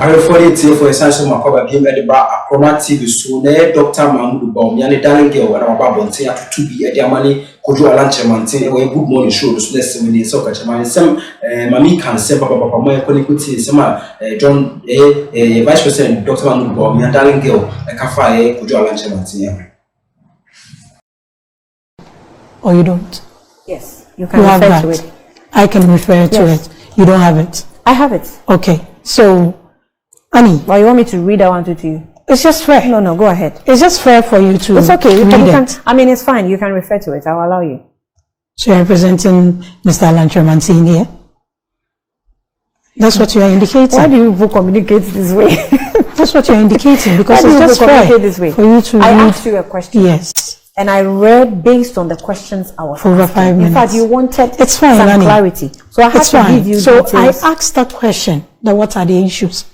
I refer it for essential Macoba Pim at the bar, a chromatic so there, Dr. Mahmoud Bawumia, the darling girl, and our Babon say to be at their money, could you a Łaense or a good morning show, so less than the soccer. Some Mammy can say Papa, my colleague, some John, a Vice President, Dr. Mahmoud Bawumia, darling girl, a cafe, could you a Łaense. Or you don't? Yes, you can refer to it. I can refer to it. You don't have it? I have it. Okay, so, Annie. Well, you want me to read that one to you? It's just fair. No, go ahead. It's just fair for you to It's okay. You can, I mean, it's fine. You can refer to it. I'll allow you. So you're representing Mr. Kyerematen-He here? That's what you are indicating. Why do you communicate this way? That's what you're indicating, because it's just fair this way? for you to I read. asked you a question. Yes. And I read based on the questions I was for over asking. 5 minutes. In fact, you wanted it's fine, some Annie. clarity. So I had to give you so details. I asked that question, that what are the issues?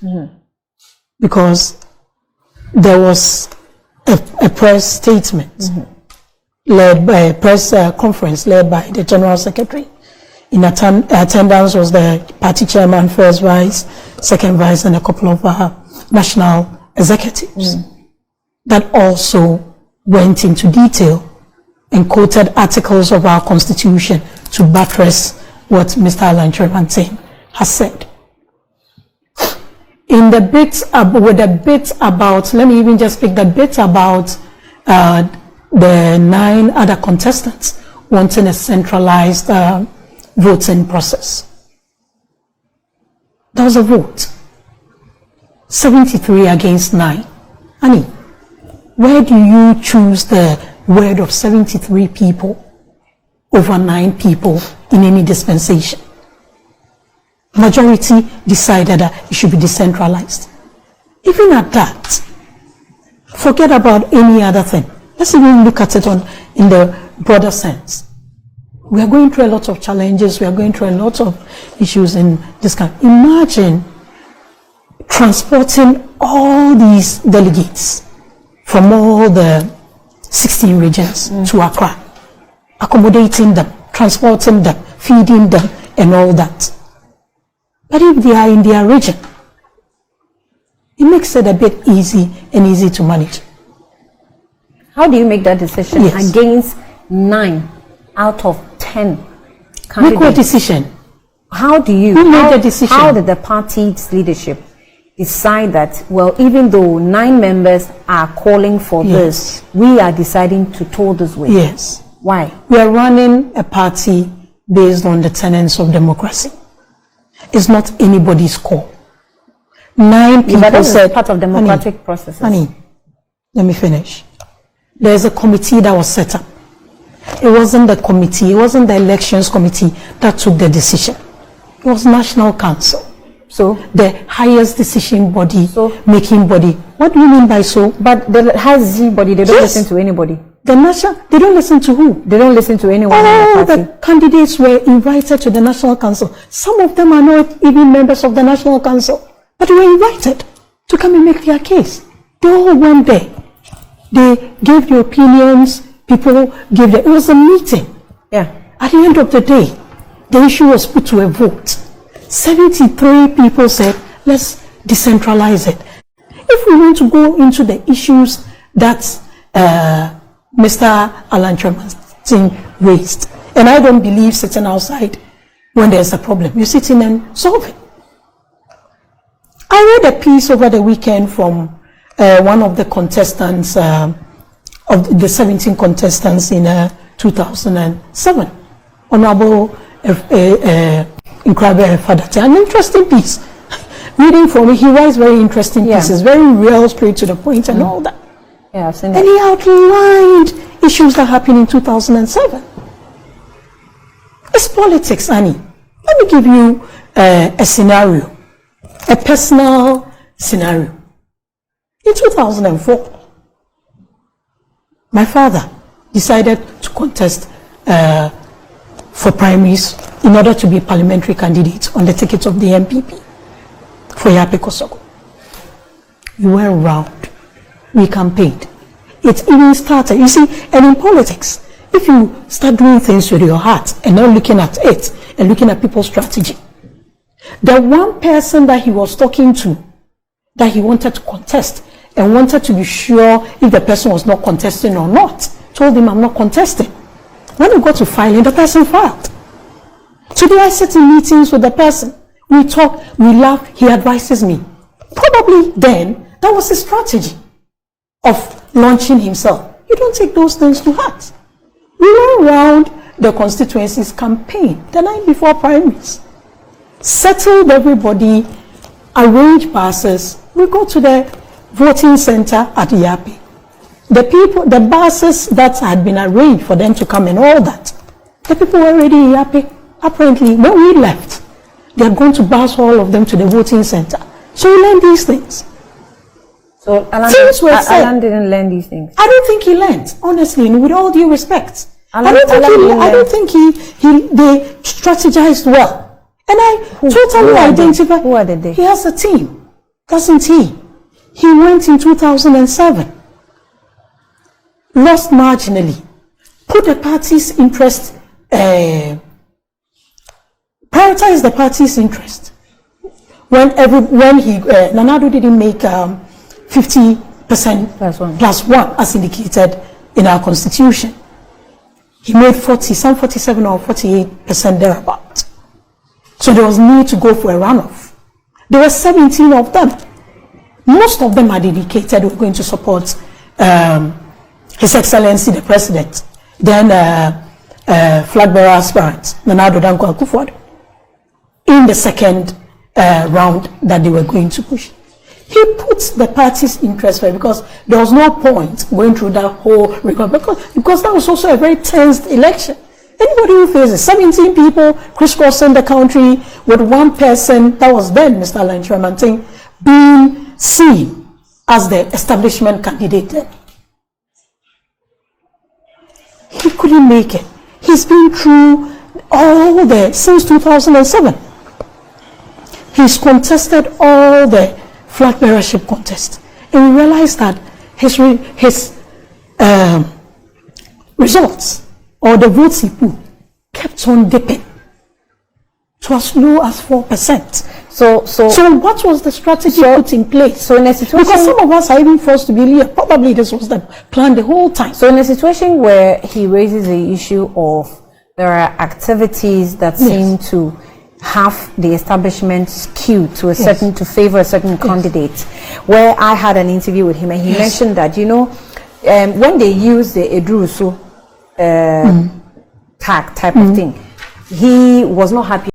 Because there was a press statement led by a press conference led by the General Secretary. In attendance was the party chairman, first vice, second vice, and a couple of national executives. That also went into detail and quoted articles of our constitution to buttress what Mr. Kyerematen has said. In the bits, with the bits about, let me even just pick the bits about the 9 other contestants wanting a centralized voting process. There was a vote, 73 against 9. Annie, where do you choose the word of 73 people over 9 people in any dispensation? Majority decided that it should be decentralized. Even at that, forget about any other thing. Let's even look at it in the broader sense. We are going through a lot of challenges. We are going through a lot of issues in this country. Imagine transporting all these delegates from all the 16 regions to Accra, accommodating them, transporting them, feeding them, and all that. But if they are in their region, it makes it a bit easy to manage. How do you make that decision against 9 out of 10 candidates? Make what decision? How do you? Who made the decision? How did the party's leadership decide that, well, even though 9 members are calling for this, we are deciding to toll this way? Yes. Why? We are running a party based on the tenets of democracy. It's not anybody's call. 9 people but that said, is part of democratic processes. Honey, let me finish. There's a committee that was set up. It wasn't the committee, it wasn't the elections committee that took the decision. It was National Council. So the highest decision body, making body. What do you mean by so? But the highest body, they don't listen to anybody. The national, they don't listen to who? They don't listen to anyone. All the candidates were invited to the National Council. Some of them are not even members of the National Council, but they were invited to come and make their case. They all went there. They gave their opinions. People gave it was a meeting. Yeah. At the end of the day, the issue was put to a vote. 73 people said, let's decentralize it. If we want to go into the issues that Mr. Kyerematen raised, and I don't believe sitting outside when there's a problem, you sit in and solve it. I read a piece over the weekend from one of the contestants, of the 17 contestants in 2007, Honorable Nkrabe Fadate. An interesting piece. Reading from it, he writes very interesting pieces, very real, straight to the point, and all that. Yeah, I've seen that. And he outlined issues that happened in 2007. It's politics, Annie. Let me give you a scenario, a personal scenario. In 2004, my father decided to contest for primaries in order to be parliamentary candidate on the ticket of the MPP for Yape Kosoko. We went around, we campaigned. It even started, you see, and in politics, if you start doing things with your heart and not looking at it and looking at people's strategy, the one person that he was talking to that he wanted to contest and wanted to be sure if the person was not contesting or not. Told him, I'm not contesting. When we got to filing, the person filed. Today I sit in meetings with the person. We talk, we laugh, he advises me. Probably then, that was his strategy of launching himself. You don't take those things to heart. We went around the constituency's campaign the night before primaries, settled everybody, arranged buses. We go to the voting center at Yapi. The buses that had been arranged for them to come and all that, the people were already in Yapi. Apparently, when we left, they are going to bus all of them to the voting center. So we learned these things. So Alan didn't learn these things. I don't think he learned, honestly, and with all due respect. I don't think they strategized well. And I totally identify. Who are they? He has a team, doesn't he? He went in 2007, lost marginally, put the party's interest, prioritize the party's interest. When Nanado didn't make 50% plus one as indicated in our constitution, he made 47 or 48% thereabout. So there was need to go for a runoff. There were 17 of them. Most of them had indicated we're going to support His Excellency the President, then flag bearer aspirant Nanado Danko Akufo-Addo, in the second round that they were going to push. He put the party's interest first because there was no point going through that whole record because that was also a very tense election. Anybody who faces 17 people crisscrossing the country with one person, that was then Mr. Kyerematen-He, being seen as the establishment candidate then. He couldn't make it. He's been through since 2007. He's contested all the flag bearership contests. And we realized that his results, or the votes he put, kept on dipping to as low as 4%. So what was the strategy put in place? So in a situation, because some of us are even forced to believe probably this was the plan the whole time. So in a situation where he raises the issue of there are activities that seem to have the establishment skewed to a certain, to favor a certain candidate, where I had an interview with him and he mentioned that, when they use the Edruso tag type of thing, he was not happy